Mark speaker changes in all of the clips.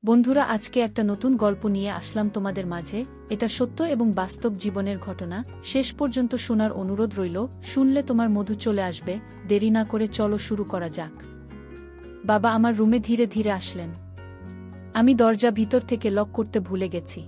Speaker 1: বন্ধুরা, আজকে একটা নতুন গল্প নিয়ে আসলাম তোমাদের মাঝে। এটা সত্য এবং বাস্তব জীবনের ঘটনা। শেষ পর্যন্ত শোনার অনুরোধ রইল। শুনলে তোমার মধু চলে আসবে। দেরি না করে চলো শুরু করা যাক। বাবা আমার রুমে ধীরে ধীরে আসলেন। আমি দরজা ভিতর থেকে লক করতে ভুলে গেছি।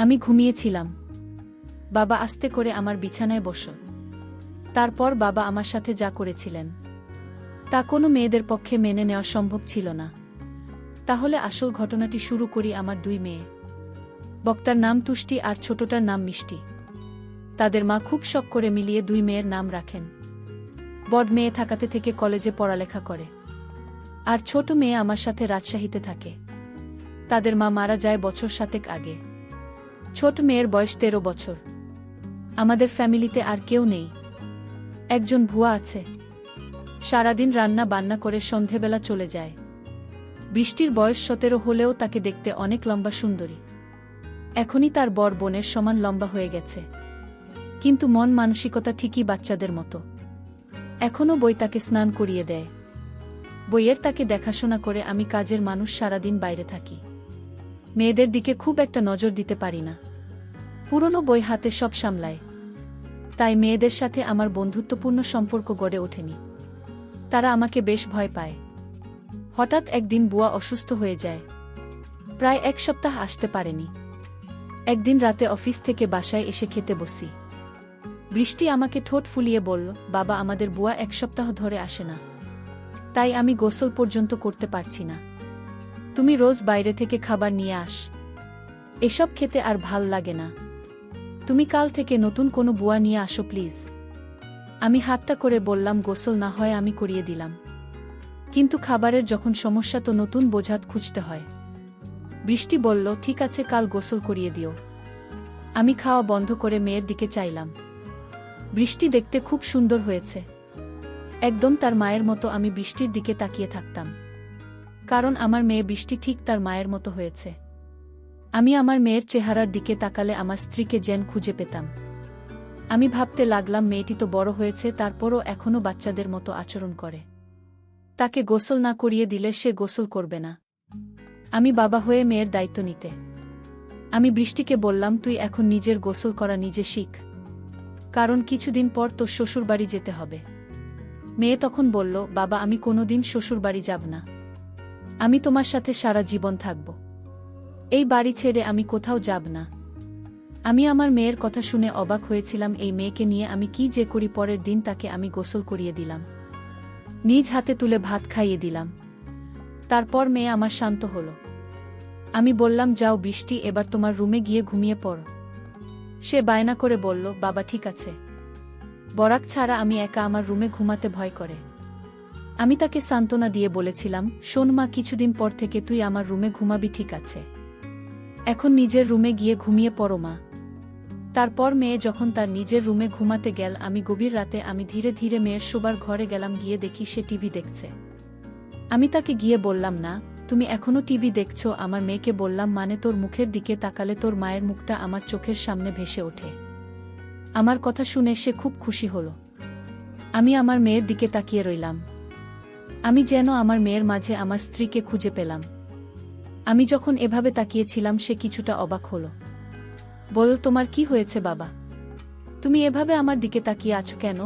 Speaker 1: আমি ঘুমিয়েছিলাম। বাবা আস্তে করে আমার বিছানায় বসল। তারপর বাবা আমার সাথে যা করেছিলেন তা কোনো মেয়েদের পক্ষে মেনে নেওয়া সম্ভব ছিল না। তাহলে আসল ঘটনাটি শুরু করি। আমার দুই মেয়ে, বক্তার নাম তুষ্টি আর ছোটটার নাম মিষ্টি। তাদের মা খুব শখ করে মিলিয়ে দুই মেয়ের নাম রাখেন। বড় মেয়ে থাকাতে থেকে কলেজে পড়ালেখা করে, আর ছোট মেয়ে আমার সাথে রাজশাহীতে থাকে। তাদের মা মারা যায় বছর 7 আগে। ছোট মেয়ের বয়স 13 বছর। আমাদের ফ্যামিলিতে আর কেউ নেই। একজন ভুয়া আছে, সারাদিন রান্না বান্না করে সন্ধেবেলা চলে যায়। বৃষ্টির বয়স 17 হলেও তাকে দেখতে অনেক লম্বা সুন্দরী। এখনই তার বড় বোনের সমান লম্বা হয়ে গেছে, কিন্তু মন মানসিকতা ঠিকই বাচ্চাদের মতো। এখনও বই তাকে স্নান করিয়ে দেয়। বইয়ের তাকে দেখাশোনা করে আমি কাজের মানুষ, সারাদিন বাইরে থাকি। মেয়েদের দিকে খুব একটা নজর দিতে পারি না। পুরনো বই হাতে সব সামলায়, তাই মেয়েদের সাথে আমার বন্ধুত্বপূর্ণ সম্পর্ক গড়ে ওঠেনি। তারা আমাকে বেশ ভয় পায়। হঠাৎ একদিন বুয়া অসুস্থ হয়ে যায়। প্রায় 1 সপ্তাহ আসতে পারেনি। একদিন রাতে অফিস থেকে বাসায় এসে খেতে বসি। বৃষ্টি আমাকে ঠোঁট ফুলিয়ে বলল, বাবা আমাদের বুয়া 1 সপ্তাহ ধরে আসে না, তাই আমি গোসল পর্যন্ত করতে পারছি না। তুমি রোজ বাইরে থেকে খাবার নিয়ে আস, এসব খেতে আর ভাল লাগে না। তুমি কাল থেকে নতুন কোনো বুয়া নিয়ে আসো প্লিজ। আমি হাতটা করে বললাম, গোসল না হয় আমি করিয়ে দিলাম, কিন্তু খাবারের যখন সমস্যা তো নতুন বোঝাত খুঁজতে হয়। বৃষ্টি বলল, ঠিক আছে কাল গোসল করিয়ে দিও। আমি খাওয়া বন্ধ করে মেয়ের দিকে চাইলাম। বৃষ্টি দেখতে খুব সুন্দর হয়েছে, একদম তার মায়ের মতো। আমি বৃষ্টির দিকে তাকিয়ে থাকতাম, কারণ আমার মেয়ে বৃষ্টি ঠিক তার মায়ের মতো হয়েছে। আমি আমার মেয়ের চেহারার দিকে তাকালে আমার স্ত্রীকে যেন খুঁজে পেতাম। আমি ভাবতে লাগলাম, মেয়েটি তো বড় হয়েছে, তারপরও এখনও বাচ্চাদের মতো আচরণ করে। তাকে গোসল না করিয়ে দিলে সে গোসল করবে না। আমি বাবা হয়ে মেয়ের দায়িত্ব নিতে। আমি বৃষ্টিকে বললাম, তুই এখন নিজের গোসল করা নিজে শিখ, কারণ কিছুদিন পর তোর শ্বশুরবাড়ি যেতে হবে। মেয়ে তখন বলল, বাবা আমি কোনোদিন শ্বশুরবাড়ি যাব না। আমি তোমার সাথে সারা জীবন থাকব। এই বাড়ি ছেড়ে আমি কোথাও যাব না। আমি আমার মেয়ের কথা শুনে অবাক হয়েছিলাম। এই মেয়েকে নিয়ে আমি কি যে করি। পরের দিন তাকে আমি গোসল করিয়ে দিলাম, নিজ হাতে তুলে ভাত খাইয়ে দিলাম। তারপর মেয়ে আমার শান্ত হলো। আমি বললাম, যাও বৃষ্টি, এবার তোমার রুমে গিয়ে ঘুমিয়ে পড়ো। সে বায়না করে বলল, বাবা ঠিক আছে। বরাক ছাড়া আমি একা আমার রুমে ঘুমাতে ভয় করে। আমি তাকে সান্ত্বনা দিয়ে বলেছিলাম, শোন মা, কিছুদিন পর থেকে তুই আমার রুমে ঘুমাবি, ঠিক আছে? এখন নিজের রুমে গিয়ে ঘুমিয়ে পড়ো মা। তারপর মেয়ে যখন তার নিজের রুমে ঘুমাতে গেল, আমি গভীর রাতে আমি ধীরে ধীরে মেয়ের শোবার ঘরে গেলাম। গিয়ে দেখি সে টিভি দেখছে। আমি তাকে গিয়ে বললাম, না তুমি এখনো টিভি দেখছো? আমার মেয়েকে বললাম, মানে তোর মুখের দিকে তাকালে তোর মায়ের মুখটা আমার চোখের সামনে ভেসে ওঠে। আমার কথা শুনে সে খুব খুশি হলো। আমি আমার মেয়ের দিকে তাকিয়ে রইলাম। আমি যেন আমার মেয়ের মাঝে আমার স্ত্রীকে খুঁজে পেলাম। আমি যখন এভাবে তাকিয়েছিলাম, সে কিছুটা অবাক হলো। বল, তোমার কি হয়েছে বাবা? তুমি এভাবে আমার দিকে তাকিয়ে আছো কেন?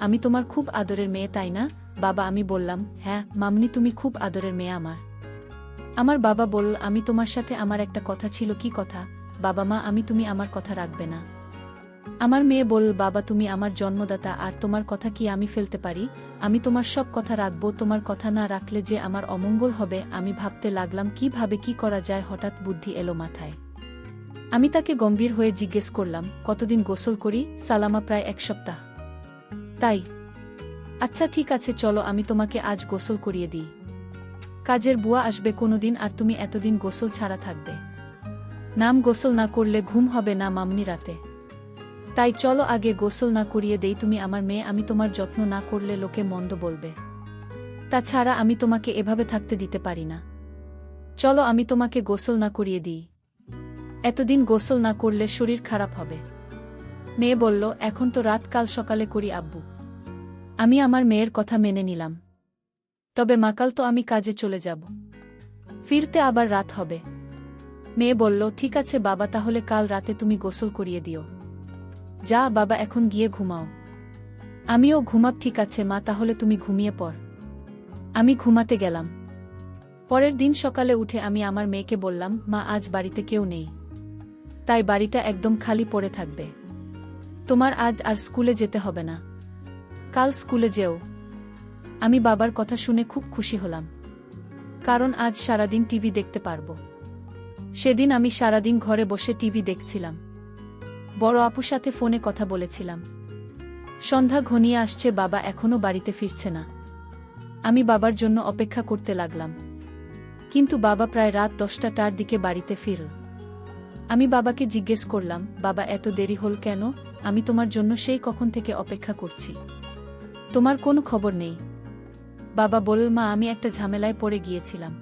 Speaker 1: আমি তোমার খুব আদরের মেয়ে, তাই না বাবা? আমি বললাম, হ্যাঁ মামনি, তুমি খুব আদরের মেয়ে আমার। আমার বাবা বলল, আমি তোমার সাথে আমার একটা কথা ছিল। কি কথা বাবা? মা আমি, তুমি আমার কথা রাখবে না? আমার মেয়ে বলল, বাবা তুমি আমার জন্মদাতা, আর তোমার কথা কি আমি ফেলতে পারি? আমি তোমার সব কথা রাখবো, তোমার কথা না রাখলে যে আমার অমঙ্গল হবে। আমি ভাবতে লাগলাম কিভাবে কি করা যায়। হঠাৎ বুদ্ধি এলো মাথায়। আমি তাকে গম্ভীর হয়ে জিজ্ঞেস করলাম, কতদিন গোসল করি? সালামা, প্রায় 1 সপ্তাহ। তাই? আচ্ছা ঠিক আছে, চলো আমি তোমাকে আজ গোসল করিয়ে দিই। কাজের বুয়া আসবে কোনোদিন, আর তুমি এতদিন গোসল ছাড়া থাকবে। নাম গোসল না করলে ঘুম হবে না মামনি রাতে। তাই চলো আগে গোসল না করিয়ে দেই। তুমি আমার মেয়ে, আমি তোমার যত্ন না করলে লোকে মন্দ বলবে। তাছাড়া আমি তোমাকে এভাবে থাকতে দিতে পারি না। চলো আমি তোমাকে গোসল না করিয়ে দিই। এতদিন গোসল না করলে শরীর খারাপ হবে। মেয়ে বলল, এখন তো রাত, কাল সকালে করি আব্বু। আমি আমার মেয়ের কথা মেনে নিলাম। তবে মাকাল তো আমি কাজে চলে যাব। ফিরতে আবার রাত হবে। মেয়ে বলল, ঠিক আছে বাবা, তাহলে কাল রাতে তুমি গোসল করিয়ে দিও। যা বাবা, এখন গিয়ে ঘুমাও। আমিও ঘুমাব। ঠিক আছে মা, তাহলে তুমি ঘুমিয়ে পড়। আমি ঘুমাতে গেলাম। পরের দিন সকালে উঠে আমি আমার মেয়েকে বললাম, মা আজ বাড়িতে কেউ নেই, তাই বাড়িটা একদম খালি পড়ে থাকবে। তোমার আজ আর স্কুলে যেতে হবে না, কাল স্কুলে যেও। আমি বাবার কথা শুনে খুব খুশি হলাম, কারণ আজ সারাদিন টিভি দেখতে পারবো। সেদিন আমি সারাদিন ঘরে বসে টিভি দেখছিলাম, বড় আপুর সাথে ফোনে কথা বলেছিলাম। সন্ধ্যা ঘনিয়ে আসছে, বাবা এখনো বাড়িতে ফিরছে না। আমি বাবার জন্য অপেক্ষা করতে লাগলাম, কিন্তু বাবা প্রায় রাত 10টার দিকে বাড়িতে ফিরল। আমি বাবাকে জিজ্ঞেস করলাম, বাবা এত দেরি হল কেন? আমি তোমার জন্য সেই কখন থেকে অপেক্ষা করছি, তোমার কোনো খবর নেই। বাবা বলল, মা আমি একটা ঝামেলায় পড়ে গিয়েছিলাম,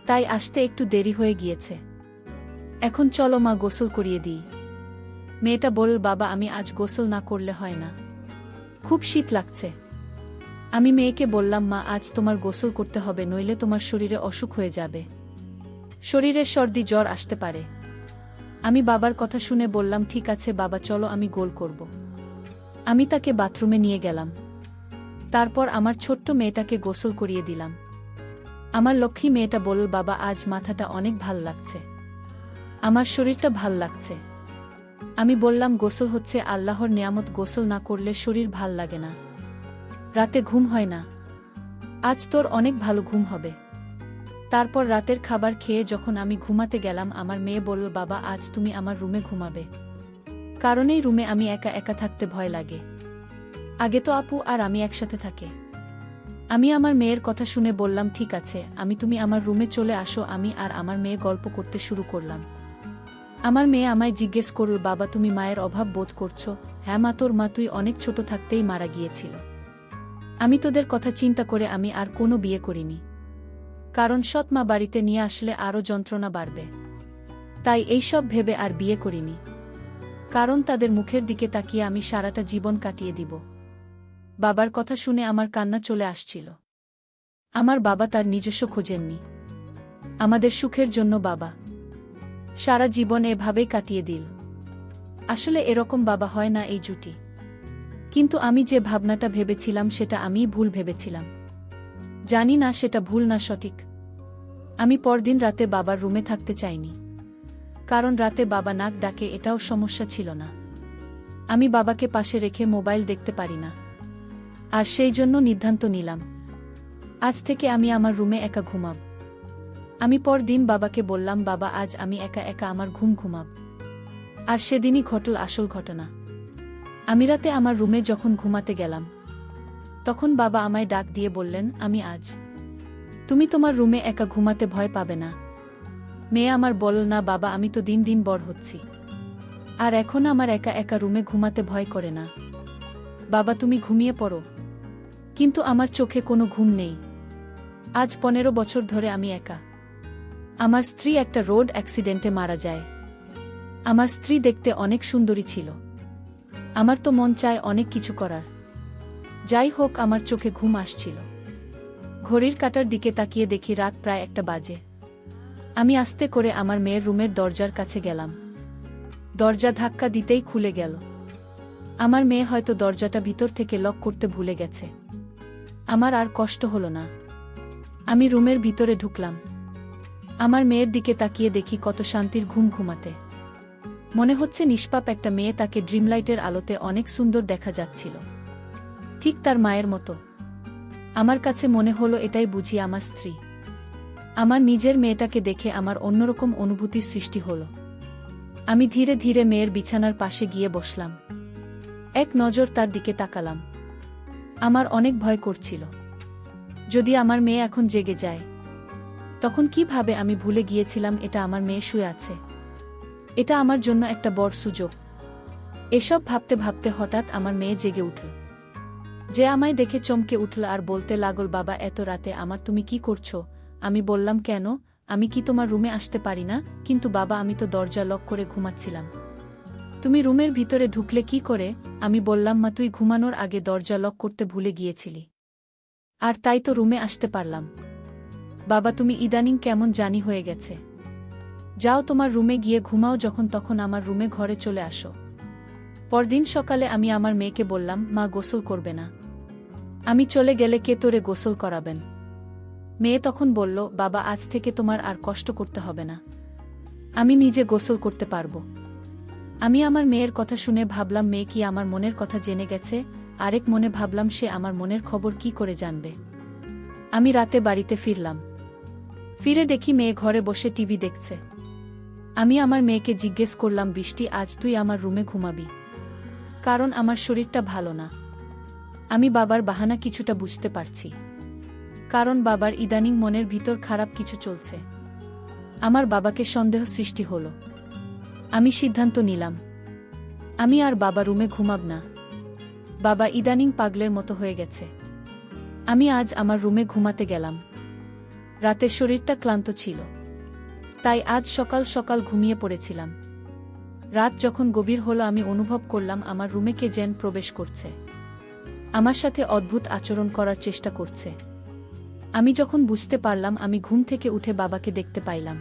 Speaker 1: তাই আসতে একটু দেরি হয়ে গিয়েছে। এখন চলো মা, গোসল করিয়ে দিই। মেয়েটা বলল, বাবা আমি আজ গোসল না করলে হয় না, খুব শীত লাগছে। আমি মেয়েকে বললাম, মা আজ তোমার গোসল করতে হবে, নইলে তোমার শরীরে অসুখ হয়ে যাবে, শরীরে সর্দি জ্বর আসতে পারে। আমি বাবার কথা শুনে বললাম, ঠিক আছে বাবা, চলো আমি গোল করব। আমি তাকে বাথরুমে নিয়ে গেলাম। তারপর আমার ছোট্ট মেয়েটাকে গোসল করিয়ে দিলাম। আমার লক্ষ্মী মেয়েটা বলল, বাবা আজ মাথাটা অনেক ভাল লাগছে, আমার শরীরটা ভাল লাগছে। আমি বললাম, গোসল হচ্ছে আল্লাহর নেয়ামত, গোসল না করলে শরীর ভাল লাগে না, রাতে ঘুম হয় না। আজ তোর অনেক ভালো ঘুম হবে। তারপর রাতের খাবার খেয়ে যখন আমি ঘুমাতে গেলাম, আমার মেয়ে বলল, বাবা আজ তুমি আমার রুমে ঘুমাবে, কারণ এই রুমে আমি একা একা থাকতে ভয় লাগে। আগে তো আপু আর আমি একসাথে থাকে। আমি আমার মেয়ের কথা শুনে বললাম, ঠিক আছে তুমি আমার রুমে চলে আসো। আমি আর আমার মেয়ে গল্প করতে শুরু করলাম। আমার মেয়ে আমায় জিজ্ঞেস করল, বাবা তুমি মায়ের অভাব বোধ করছো? হ্যাঁ মা, তোর মা তুই অনেক ছোট থাকতেই মারা গিয়েছিল। আমি তোদের কথা চিন্তা করে আমি আর কোনো বিয়ে করিনি, কারণ সৎ মা বাড়িতে নিয়ে আসলে আরও যন্ত্রণা বাড়বে, তাই এইসব ভেবে আর বিয়ে করিনি, কারণ তাদের মুখের দিকে তাকিয়ে আমি সারাটা জীবন কাটিয়ে দিব। বাবার কথা শুনে আমার কান্না চলে আসছিল। আমার বাবা তার নিজস্ব খোঁজেননি, আমাদের সুখের জন্য বাবা সারা জীবন এভাবেই কাটিয়ে দিল। আসলে এরকম বাবা হয় না এই জুটি, কিন্তু আমি যে ভাবনাটা ভেবেছিলাম সেটা আমিই ভুল ভেবেছিলাম। জানি না সেটা ভুল না সঠিক। আমি পরদিন রাতে বাবার রুমে থাকতে চাইনি, কারণ রাতে বাবা নাক ডাকে এটাও সমস্যা ছিল না। আমি বাবাকে পাশে রেখে মোবাইল দেখতে পারি না, আর সেই জন্য সিদ্ধান্ত নিলাম আজ থেকে আমি আমার রুমে একা ঘুমাব। আমি পরদিন বাবাকে বললাম, বাবা আজ আমি একা একা আমার ঘুমাব। আর সেদিনই ঘটল আসল ঘটনা। আমি রাতে আমার রুমে যখন ঘুমাতে গেলাম, তখন বাবা আমায় ডাক দিয়ে বললেন, আমি আজ তুমি তোমার রুমে একা ঘুমাতে ভয় পাবে না। মেয়ে আমার বলল, না বাবা, আমি তো দিন দিন বড় হচ্ছি, আর এখন আমার একা একা রুমে ঘুমাতে ভয় করে না। বাবা তুমি ঘুমিয়ে পড়ো। কিন্তু আমার চোখে কোনো ঘুম নেই। আজ 15 বছর ধরে আমি একা। আমার স্ত্রী একটা রোড অ্যাক্সিডেন্টে মারা যায়। আমার স্ত্রী দেখতে অনেক সুন্দরী ছিল। আমার তো মন চায় অনেক কিছু করার। যাই হোক, আমার চোখে ঘুম আসছিল। ঘড়ির কাঁটার দিকে তাকিয়ে দেখি রাত প্রায় 1টা বাজে। আমি আস্তে করে আমার মেয়ের রুমের দরজার কাছে গেলাম। দরজা ধাক্কা দিতেই খুলে গেল। আমার মেয়ে হয়তো দরজাটা ভিতর থেকে লক করতে ভুলে গেছে। আমার আর কষ্ট হলো না। আমি রুমের ভিতরে ঢুকলাম। আমার মেয়ের দিকে তাকিয়ে দেখি কত শান্তির ঘুমাতে। মনে হচ্ছে নিষ্পাপ একটা মেয়ে, তাকে ড্রিমলাইটের আলোতে অনেক সুন্দর দেখা যাচ্ছিল, ঠিক তার মায়ের মতো। আমার কাছে মনে হলো এটাই বুঝি আমার স্ত্রী। আমার নিজের মেয়েটাকে দেখে আমার অন্যরকম অনুভূতির সৃষ্টি হলো। আমি ধীরে ধীরে মেয়ের বিছানার পাশে গিয়ে বসলাম। এক নজর তার দিকে তাকালাম। আমার অনেক ভয় করছিল, যদি আমার মেয়ে এখন জেগে যায়, তখন কিভাবে? আমি ভুলে গিয়েছিলাম এটা আমার মেয়ে শুয়ে আছে। এটা আমার জন্য একটা বড় সুযোগ। এসব ভাবতে ভাবতে হঠাৎ আমার মেয়ে জেগে উঠল। যে আমায় দেখে চমকে উঠল আর বলতে লাগল, বাবা এত রাতে আমার তুমি কি করছো? আমি বললাম, কেন, আমি কি তোমার রুমে আসতে পারি না? কিন্তু বাবা আমি তো দরজা লক করে ঘুমাচ্ছিলাম। তুমি রুমের ভিতরে ঢুকলে কি করে? আমি বললাম, মা তুই ঘুমানোর আগে দরজা লক করতে ভুলে গিয়েছিলি, আর তাই তো রুমে আসতে পারলাম। বাবা তুমি ইদানিং কেমন জানি হয়ে গেছে। যাও তোমার রুমে গিয়ে ঘুমাও, যখন তখন আমার রুমে ঘরে চলে আসো। পরদিন সকালে আমি আমার মেয়েকে বললাম, মা গোসল করবে না, আমি চলে গেলে কে তোরে গোসল করাবেন? মেয়ে তখন বলল, বাবা আজ থেকে তোমার আর কষ্ট করতে হবে না, আমি নিজে গোসল করতে পারবো। আমি আমার মেয়ের কথা শুনে ভাবলাম মেয়ে কি আমার মনের কথা জেনে গেছে, আরেক মনে ভাবলাম সে আমার মনের খবর কি করে জানবে। আমি রাতে বাড়িতে ফিরলাম, ফিরে দেখি মেয়ে ঘরে বসে টিভি দেখছে। আমি আমার মেয়েকে জিজ্ঞেস করলাম, বৃষ্টি আজ তুই আমার রুমে ঘুমাবি? কারণ আমার শরীরটা ভালো না। আমি বাবার বাহানা কিছুটা বুঝতে পারছি, কারণ বাবার ইদানিং মনের ভিতর খারাপ কিছু চলছে। আমার বাবাকে সন্দেহ সৃষ্টি হলো। আমি সিদ্ধান্ত নিলাম আমি আর বাবা রুমে ঘুমাব না। বাবা ইদানিং পাগলের মতো হয়ে গেছে। আমি আজ আমার রুমে ঘুমাতে গেলাম। রাতের শরীরটা ক্লান্ত ছিল, তাই আজ সকাল সকাল ঘুমিয়ে পড়েছিলাম। রাত যখন গভীর হলো আমি অনুভব করলাম আমার রুমে কে যেন প্রবেশ করছে, আমার সাথে অদ্ভুত আচরণ করার চেষ্টা করছে। আমি যখন বুঝতে পারলাম, আমি ঘুম থেকে উঠে বাবাকে দেখতে পাইলাম।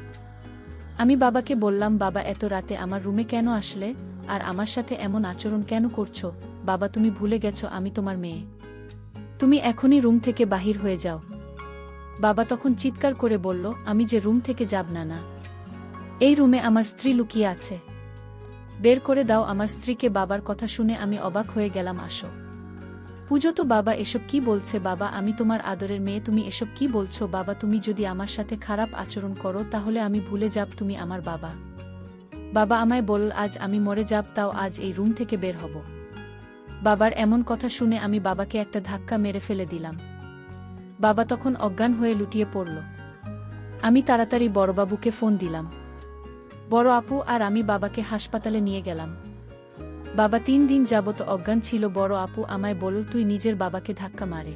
Speaker 1: আমি বাবাকে বললাম, বাবা এত রাতে আমার রুমে কেন আসলে, আর আমার সাথে এমন আচরণ কেন করছো? বাবা তুমি ভুলে গেছো আমি তোমার মেয়ে, তুমি এখনই রুম থেকে বাহির হয়ে যাও। বাবা তখন চিৎকার করে বলল, আমি যে রুম থেকে যাব না, না, এই রুমে আমার স্ত্রী লুকিয়ে আছে, বের করে দাও আমার স্ত্রীকে। বাবার কথা শুনে আমি অবাক হয়ে গেলাম। আসো পুজো তো। বাবা এসব কি বলছে? বাবা আমি তোমার আদরের মেয়ে, তুমি এসব কি বলছো? বাবা তুমি যদি আমার সাথে খারাপ আচরণ করো তাহলে আমি ভুলে যাব তুমি আমার বাবা। বাবা আমায় বল আজ আমি মরে যাব, তাও আজ এই রুম থেকে বের হব। বাবার এমন কথা শুনে আমি বাবাকে একটা ধাক্কা মেরে ফেলে দিলাম। বাবা তখন অজ্ঞান হয়ে লুটিয়ে পড়ল। আমি তাড়াতাড়ি বড়বাবুকে ফোন দিলাম। বড় আপু আর আমি বাবাকে হাসপাতালে নিয়ে গেলাম। বাবা 3 দিন যাবত অজ্ঞান ছিল। বড় আপু আমায় বলল, তুই নিজের বাবাকে ধাক্কা মারে।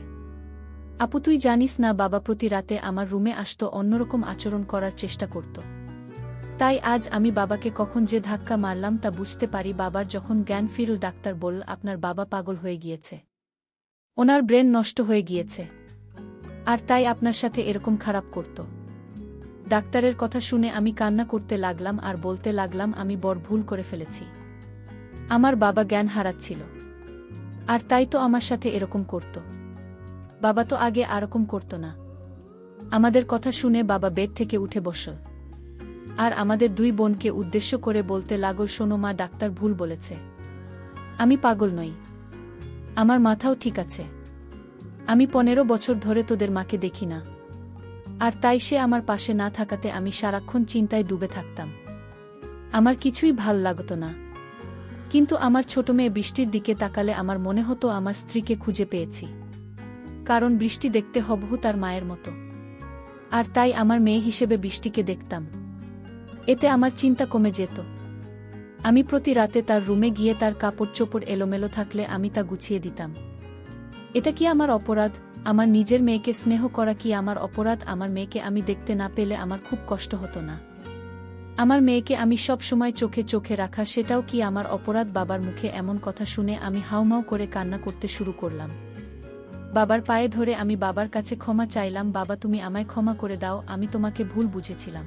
Speaker 1: আপু তুই জানিস না, বাবা প্রতি রাতে আমার রুমে আসতো, অন্যরকম আচরণ করার চেষ্টা করত। তাই আজ আমি বাবাকে কখন যে ধাক্কা মারলাম তা বুঝতে পারি। বাবার যখন জ্ঞান ফিরল ডাক্তার বলল, আপনার বাবা পাগল হয়ে গিয়েছে, ওনার ব্রেন নষ্ট হয়ে গিয়েছে, আর তাই আপনার সাথে এরকম খারাপ করত। ডাক্তারের কথা শুনে আমি কান্না করতে লাগলাম আর বলতে লাগলাম, আমি বড় ভুল করে ফেলেছি। আমার বাবা জ্ঞান হারাচ্ছিল, আর তাই তো আমার সাথে এরকম করত। বাবা তো আগে এরকম করত না। আমাদের কথা শুনে বাবা বেড থেকে উঠে বসল, আর আমাদের 2 বোনকে উদ্দেশ্য করে বলতে লাগল, শোনো মা, ডাক্তার ভুল বলেছে, আমি পাগল নই, আমার মাথাও ঠিক আছে। আমি 15 বছর ধরে তোদের মাকে দেখি না, আর তাই সে আমার পাশে না থাকাতে আমি সারাক্ষণ চিন্তায় ডুবে থাকতাম। আমার কিছুই ভাল লাগত না। কিন্তু আমার ছোট মেয়ে বৃষ্টির দিকে তাকালে আমার মনে হতো আমার স্ত্রীকে খুঁজে পেয়েছি, কারণ বৃষ্টি দেখতে হুবহু তার মায়ের মতো, আর তাই আমার মেয়ে হিসেবে বৃষ্টিকে দেখতাম। এতে আমার চিন্তা কমে যেত। আমি প্রতি রাতে তার রুমে গিয়ে তার কাপড় চোপড় এলোমেলো থাকলে আমি তা গুছিয়ে দিতাম। এটা কি আমার অপরাধ? আমার নিজের মেয়েকে স্নেহ করা কি আমার অপরাধ? আমার মেয়েকে আমি দেখতে না পেলে আমার খুব কষ্ট হতো না? আমার মেয়েকে আমি সব সময় চোখে চোখে রাখা, সেটাও কি আমার অপরাধ? বাবার মুখে এমন কথা শুনে আমি হাউমাউ করে কান্না করতে শুরু করলাম। বাবার পায়ে ধরে আমি বাবার কাছে ক্ষমা চাইলাম, বাবা তুমি আমায় ক্ষমা করে দাও, আমি তোমাকে ভুল বুঝেছিলাম।